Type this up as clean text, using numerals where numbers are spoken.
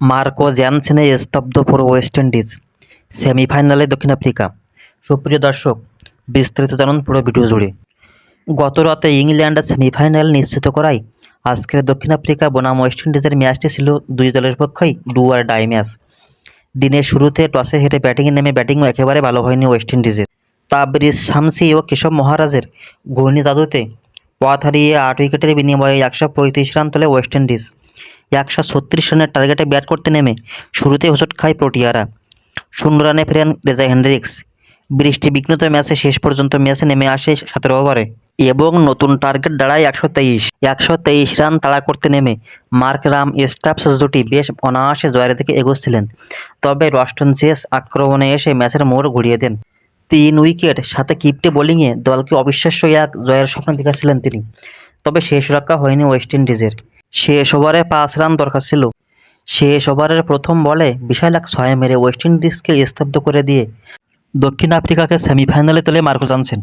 Marco জ্যানসেনে স্তব্ধ পুরো West Indies. সেমিফাইনালে দক্ষিণ আফ্রিকা। সুপ্রিয় দর্শক, বিস্তারিত জানুন পুরো ভিডিও জুড়ে। গত রাতে ইংল্যান্ড সেমিফাইনাল নিশ্চিত করায় আজকের দক্ষিণ আফ্রিকা বনাম ওয়েস্ট ইন্ডিজের ম্যাচটি ছিল দুই দলের পক্ষেই ডু আর ডাই ম্যাচ। দিনের শুরুতে টসে হেরে ব্যাটিংয়ে নেমে ব্যাটিংও একেবারে ভালো হয়নি ওয়েস্ট ইন্ডিজের। তাবরিজ শামসি ও কেশব মহারাজের ঘূর্ণি জাদুতে ওয়াত হারিয়ে 8 উইকেটের বিনিময়ে 135 রান তোলে ওয়েস্ট ইন্ডিজ। 136 রানের টার্গেটে ব্যাট করতে নেমে শুরুতেই হোঁচট খায় প্রোটিয়ারা। 0 রানে ফেরেন রেজা হেন্ড্রিক্স। বৃষ্টি বিঘ্নিত ম্যাচে শেষ পর্যন্ত ম্যাচে নেমে আসে 17 ওভারে এবং নতুন টার্গেট দাঁড়ায় 123 রান তাড়া করতে নেমে মার্ক রাম স্টাফস জুটি বেশ অনায়াসে জয়ের দিকে এগোচ্ছিলেন। তবে রস্টন চেস আক্রমণে এসে ম্যাচের মোড় ঘুরিয়ে দেন। 3 উইকেট সাথে কিপ্টে বোলিংয়ে দলকে অবিশ্বাস্য এক জয়ের স্বপ্ন দেখাচ্ছিলেন তিনি। তবে শেষ রক্ষা হয়নি ওয়েস্ট ইন্ডিজের। শেষ ওভারে 5 রান দরকার ছিল। শেষ ওভারের প্রথম বলে বিশাল এক 6 মেরে ওয়েস্ট ইন্ডিজকে স্তব্ধ করে দিয়ে দক্ষিণ আফ্রিকাকে সেমিফাইনালে তোলে মার্কো জ্যানসেন।